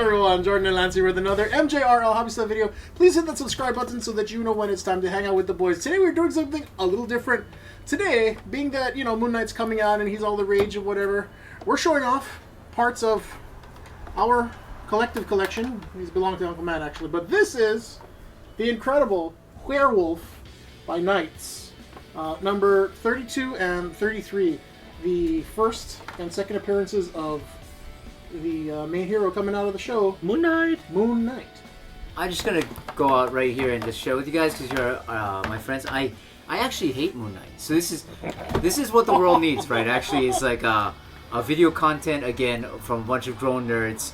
everyone? Jordan and Lancey with another MJRL Hobby Stuff video. Please hit that subscribe button so that you know when it's time to hang out with the boys. Today we're doing something a little different. Today, being that, you know, Moon Knight's coming out and he's all the rage and whatever, we're showing off parts of our collective collection. These belong to Uncle Matt, actually. But this is the incredible Werewolf by Knights. Number 32 and 33. The first and second appearances of the main hero coming out of the show, Moon Knight. Moon Knight. I'm just gonna go out right here and just share with you guys because you're my friends. I actually hate Moon Knight, so this is what the world needs, right? Actually, it's like a video content again from a bunch of grown nerds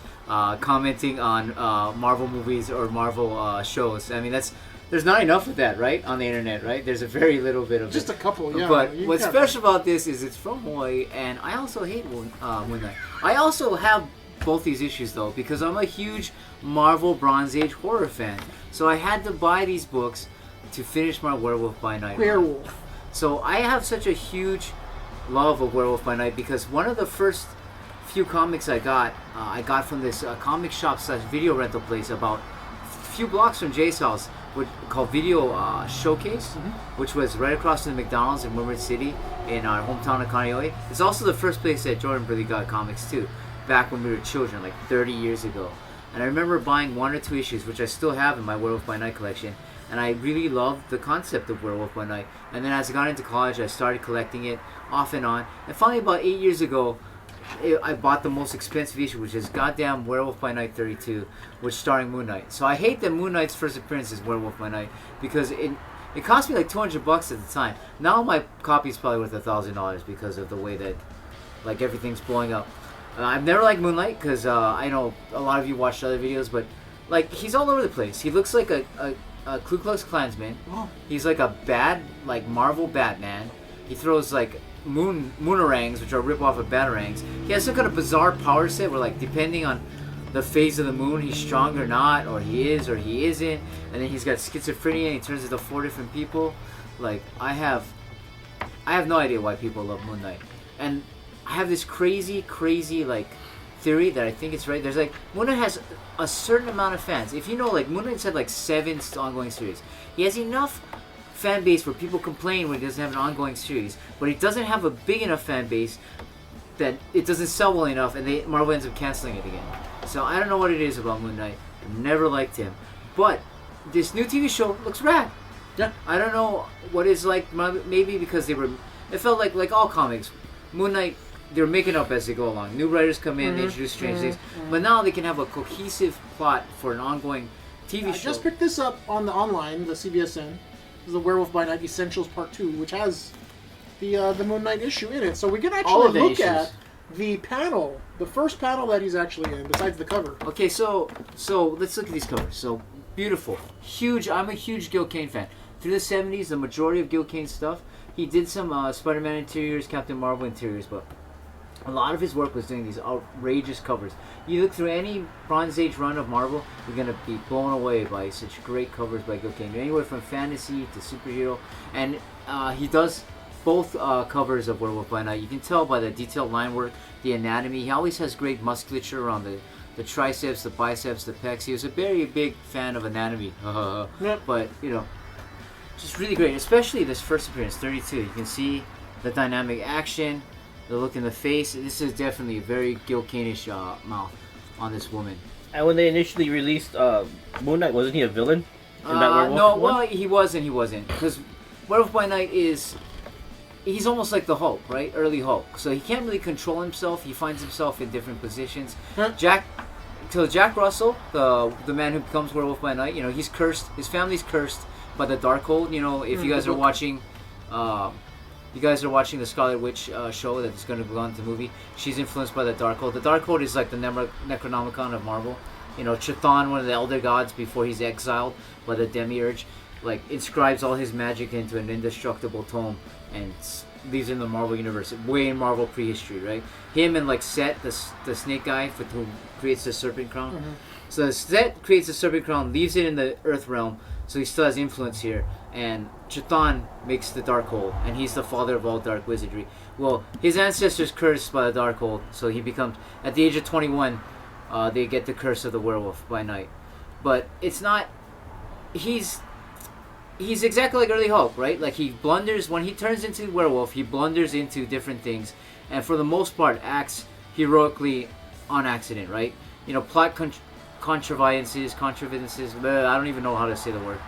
commenting on Marvel movies or Marvel shows. I mean, there's not enough of that, right, on the internet, right? There's a very little bit of just it. a couple, yeah. But what's special about this is it's from Hawaii, and I also hate Moon Knight. I also have both these issues, though, because I'm a huge Marvel Bronze Age horror fan. So I had to buy these books to finish my Werewolf by Night. Werewolf. So I have such a huge love of Werewolf by Night because one of the first few comics I got from this comic shop / video rental place about a few blocks from Jay's house, called Video Showcase, which was right across from the McDonald's in Woodward City in our hometown of Kaneohe. It's also the first place that Jordan really got comics too, back when we were children, like 30 years ago. And I remember buying 1 or 2 issues, which I still have in my Werewolf by Night collection, and I really loved the concept of Werewolf by Night. And then as I got into college, I started collecting it off and on. And finally, about 8 years ago, I bought the most expensive issue, which is goddamn Werewolf by Night 32, which starring Moon Knight. So I hate that Moon Knight's first appearance is Werewolf by Night because it cost me like $200 at the time. Now my copy is probably worth $1,000 because of the way that like everything's blowing up. I've never liked Moon Knight because I know a lot of you watched other videos, but like he's all over the place. He looks like a Ku Klux Klansman. Oh. He's like a bad like Marvel Batman. He throws like moonarangs, which are rip-off of batarangs. He has some kind of bizarre power set where, like, depending on the phase of the moon, he's strong or not, or he is or he isn't. And then he's got schizophrenia and he turns into 4 different people. Like, I have no idea why people love Moon Knight. And I have this crazy, like, theory that I think it's right. There's, like, Moon Knight has a certain amount of fans. If you know, like, Moon Knight's had, like, 7 ongoing series. He has enough fan base where people complain when he doesn't have an ongoing series, but he doesn't have a big enough fan base that it doesn't sell well enough, and Marvel ends up canceling it again. So I don't know what it is about Moon Knight. I've never liked him, but this new TV show looks rad. Yeah. I don't know what it's like. Maybe because it felt like all comics, Moon Knight, they were making up as they go along. New writers come in, they introduce strange things, but now they can have a cohesive plot for an ongoing TV show. I just picked this up on the online, the CBSN. The Werewolf by Night Essentials Part 2, which has the Moon Knight issue in it. So we can actually look at the panel, the first panel that he's actually in, besides the cover. Okay, so let's look at these covers. So, beautiful. Huge, I'm a huge Gil Kane fan. Through the 70s, the majority of Gil Kane's stuff, he did some Spider-Man interiors, Captain Marvel interiors, but a lot of his work was doing these outrageous covers. You look through any Bronze Age run of Marvel, you're going to be blown away by such great covers by Gil Kane. Anywhere from fantasy to superhero. And he does both covers of Werewolf by Night. You can tell by the detailed line work, the anatomy. He always has great musculature around the triceps, the biceps, the pecs. He was a very big fan of anatomy. Yep. But, you know, just really great. Especially this first appearance, 32. You can see the dynamic action, the look in the face. This is definitely a very Gil Kane-ish mouth on this woman. And when they initially released Moon Knight, wasn't he a villain in that Werewolf No, one? well, he wasn't. Because Werewolf by Night he's almost like the Hulk, right? Early Hulk. So he can't really control himself. He finds himself in different positions. Jack Russell, the man who becomes Werewolf by Night, you know, he's cursed. His family's cursed by the Darkhold. You know, if you guys are watching... the Scarlet Witch show that's going to go on to the movie. She's influenced by the Darkhold. The Darkhold is like the Necronomicon of Marvel. You know, Chattin, one of the Elder Gods, before he's exiled by the Demiurge, like inscribes all his magic into an indestructible tome and leaves in the Marvel universe, way in Marvel prehistory, right? Him and like Set, the snake guy who creates the Serpent Crown. So Set creates the Serpent Crown, leaves it in the Earth realm, so he still has influence here. And Chattin makes the Darkhold, and he's the father of all dark wizardry. Well, his ancestors cursed by the Darkhold, so he becomes, at the age of 21, they get the curse of the werewolf by night. But it's not. He's exactly like early Hulk, right? Like he blunders when he turns into werewolf. He blunders into different things, and for the most part, acts heroically on accident, right? You know, plot contrivances. I don't even know how to say the word.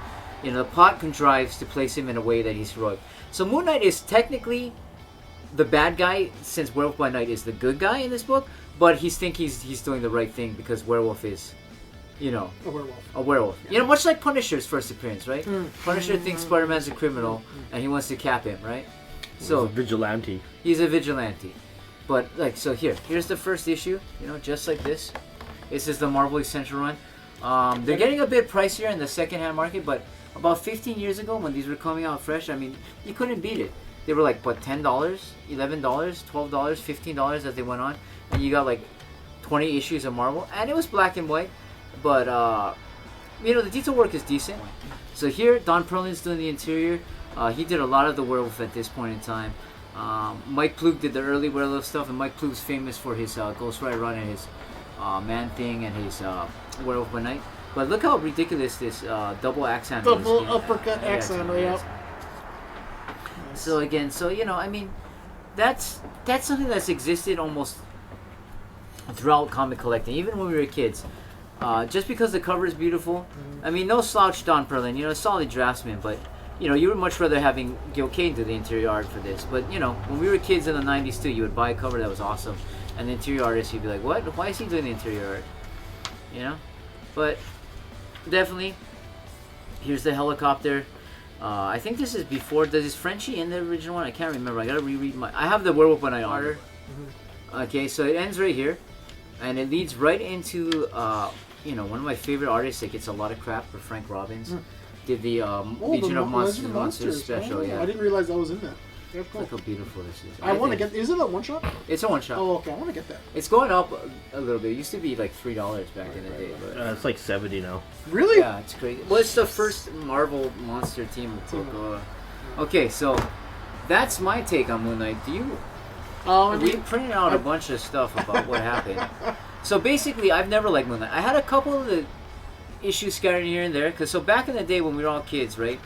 You know, the plot contrives to place him in a way that he's heroic. So Moon Knight is technically the bad guy, since Werewolf by Night is the good guy in this book. But he's doing the right thing because Werewolf is, you know, a werewolf. Yeah. You know, much like Punisher's first appearance, right? Punisher thinks Spider-Man's a criminal and he wants to cap him, right? So he's a vigilante. He's a vigilante. But like, so here's the first issue. You know, just like this. This is the Marvel Essential run. They're getting a bit pricier in the second-hand market, but about 15 years ago when these were coming out fresh, I mean, you couldn't beat it. They were like, what, $10, $11, $12, $15 as they went on. And you got like 20 issues of Marvel. And it was black and white. But, you know, the detail work is decent. So here, Don Perlin's doing the interior. He did a lot of the Werewolf at this point in time. Mike Ploog did the early Werewolf stuff. And Mike Ploog's famous for his Ghost Rider run and his Man-Thing and his Werewolf by Night. But look how ridiculous this double axe handle is. Double uppercut axe handle, yeah. So again, you know, I mean, that's something that's existed almost throughout comic collecting, even when we were kids. Just because the cover is beautiful. I mean, no slouch Don Perlin, you know, solid draftsman, but you know, you would much rather having Gil Kane do the interior art for this. But you know, when we were kids in the 90s too, you would buy a cover that was awesome, and the interior artist, you'd be like, what? Why is he doing the interior art? You know? But definitely, here's the helicopter. I think this is before. Is Frenchie in the original one? I can't remember. I gotta reread I have the Werewolf by Night order. Okay, so it ends right here, and it leads right into you know, one of my favorite artists that gets a lot of crap for Frank Robbins. Did the Legion of Monsters special. Yeah, I didn't realize that was in there. Yeah, cool. Look how beautiful this is. I want to get. Is it a one shot? It's a one shot. Oh, okay. I want to get that. It's going up a little bit. It used to be like $3 back in the day, but It's like 70 now. Really? Yeah, it's crazy. Well, it's the first Marvel monster team book. Okay, so that's my take on Moon Knight. Do you? We printed out a bunch of stuff about what happened. So basically, I've never liked Moon Knight. I had a couple of the issues scattered here and there, so back in the day when we were all kids, right?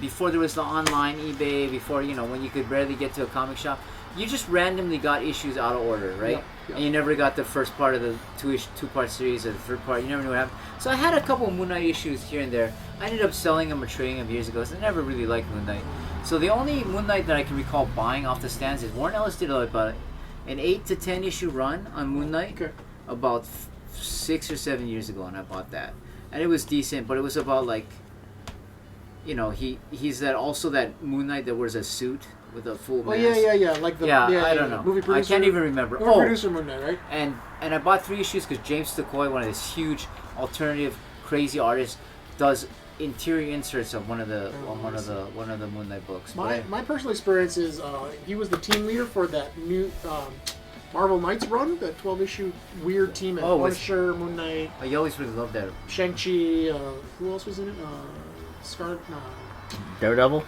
Before there was the online eBay, before, you know, when you could barely get to a comic shop, you just randomly got issues out of order, right? Yeah. And you never got the first part of the two-part series or the third part. You never knew what happened. So I had a couple of Moon Knight issues here and there. I ended up selling them or trading them years ago, so I never really liked Moon Knight. So the only Moon Knight that I can recall buying off the stands is Warren Ellis did about an 8 to 10 issue run on Moon Knight about 6 or 7 years ago, and I bought that. And it was decent, but it was about like, you know, he's that Moon Knight that wears a suit with a full mask. Yeah. Like the I don't know. Movie producer. I can't even remember. Movie producer Moon Knight, right? And I bought 3 issues because James Stokoe, one of these huge alternative crazy artists, does interior inserts of one of the Moon Knight books. My personal experience is he was the team leader for that new Marvel Knights run, that 12-issue weird team at Punisher, Moon Knight. I always really loved that. Shang-Chi. Who else was in it? Daredevil,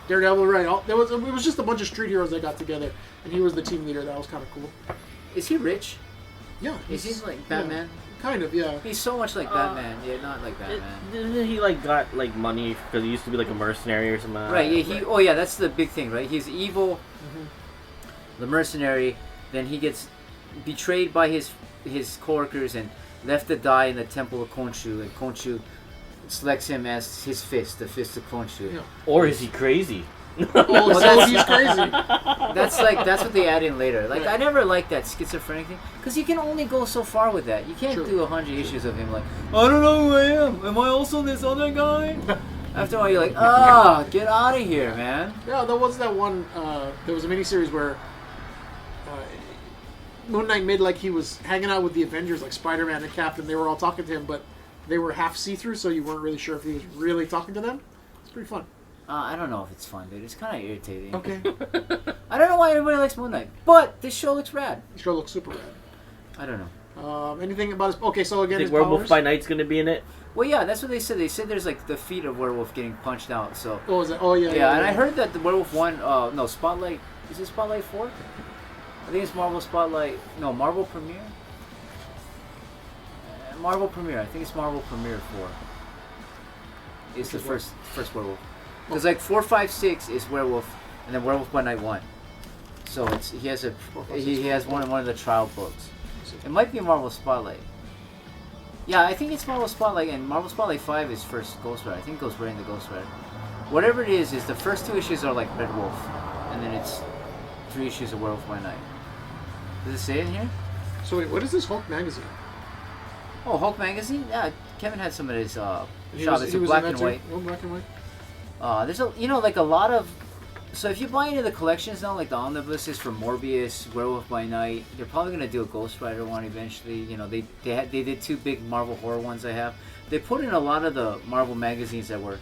right? It was just a bunch of street heroes that got together, and he was the team leader. That was kind of cool. Is he rich? Yeah. Is he like Batman? Yeah, kind of, yeah. He's so much like Batman. Yeah, not like Batman. Didn't he like got like money because he used to be like a mercenary or something? Right. Yeah. That's the big thing, right? He's evil, the mercenary. Then he gets betrayed by his coworkers and left to die in the temple of Khonshu, and Khonshu selects him as his fist, the fist of Khonshu. Yeah. Or is he crazy? So he's crazy. That's what they add in later. Like, I never liked that schizophrenic thing because you can only go so far with that. You can't do 100 issues of him like, I don't know who I am. Am I also this other guy? After a while, you're like, get out of here, man. Yeah, there was that one. There was a miniseries where Moon Knight made like he was hanging out with the Avengers, like Spider-Man and Captain. They were all talking to him, but they were half see-through, so you weren't really sure if he was really talking to them. It's pretty fun. I don't know if it's fun, dude. It's kind of irritating. Okay. I don't know why everybody likes Moon Knight, but this show looks rad. The show looks super rad. I don't know. Anything about his... Okay, so again, his Werewolf powers? by Night's going to be in it? Well, yeah, that's what they said. They said there's like the feet of Werewolf getting punched out, so... Oh, is it? Oh, yeah. Yeah, and I heard that the Werewolf 1... no, Spotlight... Is it Spotlight 4? I think it's Marvel Spotlight... No, Marvel Premiere? Marvel Premiere. I think it's Marvel Premiere 4. It's the first Werewolf. Because like 4, 5, 6 is Werewolf, and then Werewolf by Night 1. So it's he has one of the trial books. It might be Marvel Spotlight. Yeah, I think it's Marvel Spotlight, and Marvel Spotlight 5 is first Ghost Rider. I think it goes right into Ghost Rider. Whatever it is the first 2 issues are like Red Wolf, and then it's 3 issues of Werewolf by Night. Does it say it here? So wait, what is this Hulk magazine? Oh, Hulk magazine? Yeah, Kevin had some of his shop. It's he was black in and that white. too? Oh, black and white. There's like a lot of. So if you buy into the collections now, like the omnibuses for Morbius, Werewolf by Night, they're probably gonna do a Ghost Rider one eventually. You know, they did 2 big Marvel horror ones. I have. They put in a lot of the Marvel magazines that were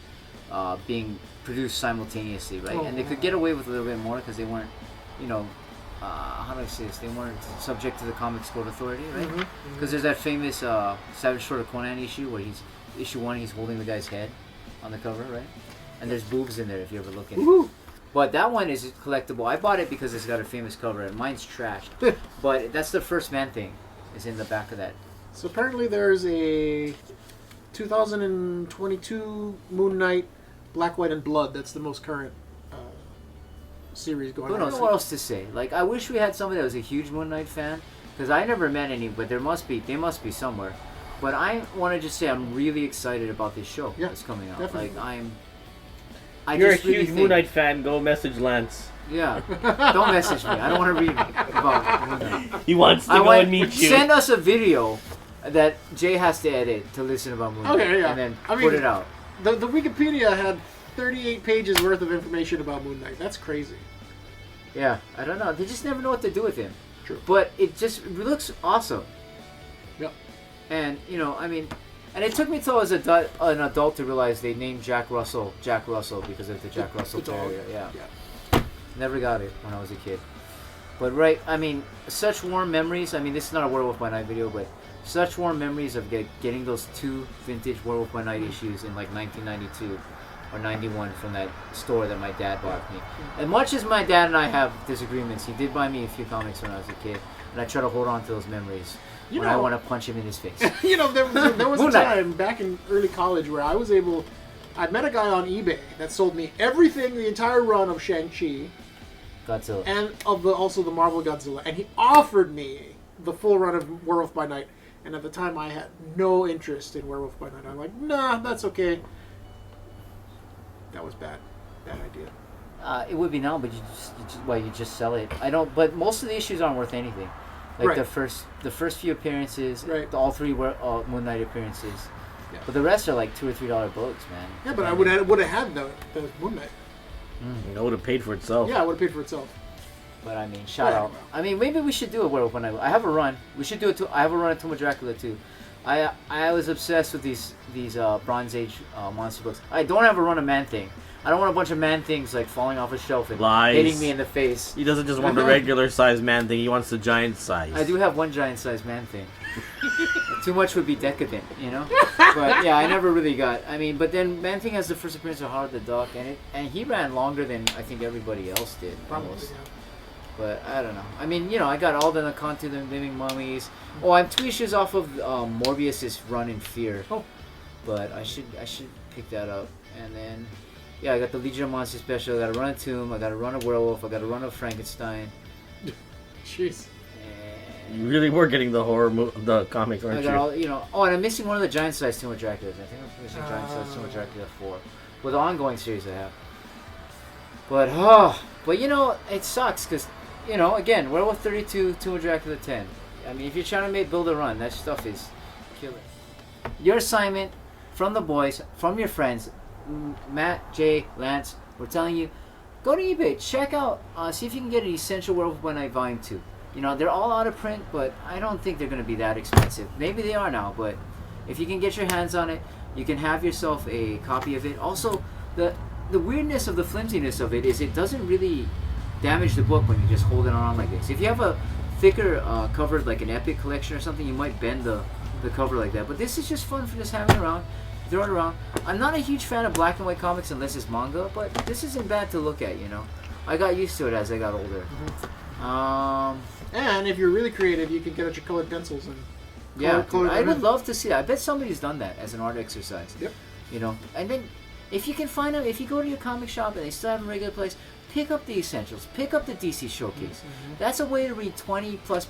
being produced simultaneously, right? And they could get away with a little bit more because they weren't, you know, how do I say this? They weren't subject to the Comics Code Authority, right? Because there's that famous Savage Sword of Conan issue where issue 1, he's holding the guy's head on the cover, right? And there's boobs in there if you ever look at it. But that one is collectible. I bought it because it's got a famous cover, and mine's trashed. But that's the first Man-Thing. Is in the back of that. So apparently there's a 2022 Moon Knight, Black, White, and Blood. That's the most current series going on. I don't know what else to say. Like, I wish we had somebody that was a huge Moon Knight fan, because I never met any, but they must be somewhere. But I want to just say I'm really excited about this show that's coming out. Definitely. Like, You're a huge Moon Knight fan. Go message Lance. Yeah. Don't message me. I don't want to read about Moon Knight. He wants to go and meet you. Send us a video that Jay has to edit to listen about Moon Knight. Okay, yeah. And then put it out. The Wikipedia had 38 pages worth of information about Moon Knight. That's crazy. Yeah, I don't know. They just never know what to do with him. True. But it looks awesome. Yep. And, you know, I mean, and it took me till I was an adult to realize they named Jack Russell because of the Jack Russell Terrier. Yeah. Never got it when I was a kid. But, right, I mean, such warm memories. I mean, this is not a Werewolf by Night video, but such warm memories of getting those 2 vintage Werewolf by Night issues in, like, 1992 or 91 from that store that my dad bought me. And much as my dad and I have disagreements, he did buy me a few comics when I was a kid, and I try to hold on to those memories. I want to punch him in his face. You know, there was a time back in early college where I met a guy on eBay that sold me everything, the entire run of Shang-Chi, Godzilla, and also the Marvel Godzilla, and he offered me the full run of Werewolf by Night. And at the time, I had no interest in Werewolf by Night. I'm like, nah, that's okay. That was bad idea. It would be now, but you just sell it. I don't. But most of the issues aren't worth anything. Like the first few appearances, all 3 were Moon Knight appearances. Yeah. But the rest are like $2 or $3 books, man. Yeah, but I would have had the Moon Knight. It would have paid for itself. Yeah, it would have paid for itself. But I mean, shout out. I mean, maybe we should do a Werewolf by Night. I have a run. We should do it too. I have a run of Tomb of Dracula too. I was obsessed with these Bronze Age monster books. I don't have a run of Man-Thing. I don't want a bunch of Man-Things like falling off a shelf and hitting me in the face. He doesn't just want the regular size Man-Thing. He wants the giant size. I do have one giant size Man-Thing. Too much would be decadent, you know. But yeah, I never really got. I mean, but then Man-Thing has the first appearance of Howard the Duck, and he ran longer than I think everybody else did. Almost. Probably, yeah. But I don't know. I mean, you know, I got all the Nakantu, the Living Mummies. Oh, I'm 2 issues off of Morbius's run in Fear. Oh. But I should pick that up. And then, yeah, I got the Legion of Monsters special. I got a run of Tomb. I got a run of Werewolf. I got a run of Frankenstein. Jeez. You really were getting the the comics, aren't you? I got all, you know. Oh, and I'm missing one of the giant size Tomb of Dracula. I think I'm missing giant size Tomb of Dracula 4. With the ongoing series I have. But you know, it sucks because, you know, again, Werewolf 32, Tomb of Dracula 10. I mean, if you're trying to build a run, that stuff is killer. Your assignment from the boys, from your friends, Matt, Jay, Lance, we're telling you, go to eBay, check out, see if you can get an Essential Werewolf by Night Volume 2. You know, they're all out of print, but I don't think they're going to be that expensive. Maybe they are now, but if you can get your hands on it, you can have yourself a copy of it. Also, the weirdness of the flimsiness of it is it doesn't really damage the book when you just hold it on like this. If you have a thicker cover, like an Epic collection or something, you might bend the cover like that. But this is just fun for just having it around, throw it around. I'm not a huge fan of black and white comics unless it's manga, but this isn't bad to look at, you know. I got used to it as I got older. And if you're really creative, you can get out your colored pencils and Yeah, Color- I would love to see that. I bet somebody's done that as an art exercise. Yep. You know, and then if you can find them, if you go to your comic shop and they still have a regular place, pick up the essentials. Pick up the DC Showcase. That's a way to read 20 plus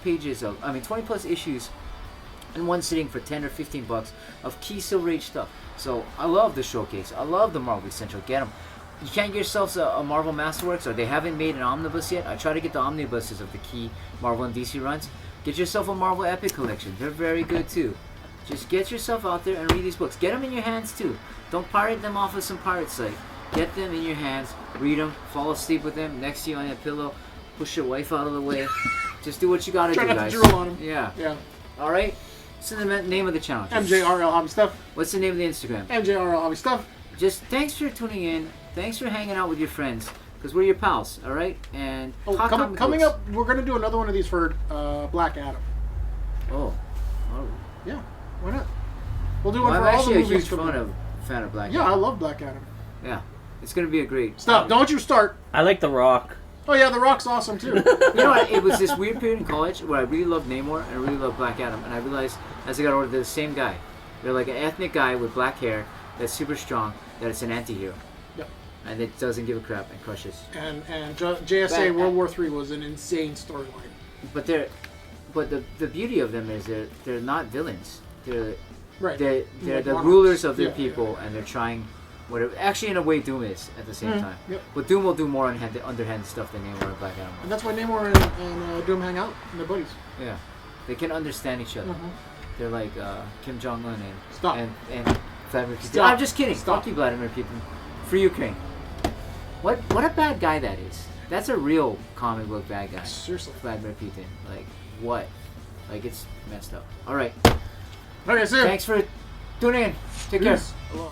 issues in one sitting for 10 or 15 bucks of key Silver Age stuff. So I love the Showcase. I love the Marvel Essential. Get them. You can't get yourselves a Marvel Masterworks, or they haven't made an omnibus yet. I try to get the omnibuses of the key Marvel and DC runs. Get yourself a Marvel Epic collection. They're very good too. Just get yourself out there and read these books. Get them in your hands too. Don't pirate them off of some pirate site. Get them in your hands. Read them. Fall asleep with them next to you on your pillow. Push your wife out of the way. Just do what you gotta Try do, not guys. to drool on him. Yeah. Yeah. All right. What's the name of the channel? MJRL Hobby Stuff. What's the name of the Instagram? MJRL Hobby Stuff. Just thanks for tuning in. Thanks for hanging out with your friends, because we're your pals, all right? And talk comic Coming books. up, we're gonna do another one of these for Black Adam. Oh. Yeah, why not? We'll do Well, one I'm for all the actually a movies. huge fan of Black Yeah, I Adam. love Black Adam. Yeah. It's going to be a great... Stop! Don't you start. I like The Rock. Oh yeah, The Rock's awesome too. You know what? It was this weird period in college where I really loved Namor and I really loved Black Adam. And I realized as I got older, they're the same guy. They're like an ethnic guy with black hair that's super strong, that it's an anti-hero. Yep. And it doesn't give a crap and crushes. And JSA World War III was an insane storyline. But the beauty of them is they're not villains. They're Right. they're Like the monarchs. rulers of their Yeah, people, and they're trying whatever. Actually, in a way, Doom is at the same time. Yep. But Doom will do more underhand stuff than Namor and Black Adam. And that's why Namor and Doom hang out and they're buddies. Yeah, they can understand each other. Mhm. They're like Kim Jong Un Stop. and Vladimir Putin. Stop. I'm just kidding. Stop. Fuck you, Vladimir Putin. Free Ukraine. What a bad guy that is. That's a real comic book bad guy. Seriously. Vladimir Putin. Like what? Like it's messed up. All right. Okay, see ya. Thanks for tuning in. Take Peace. care. Aloha.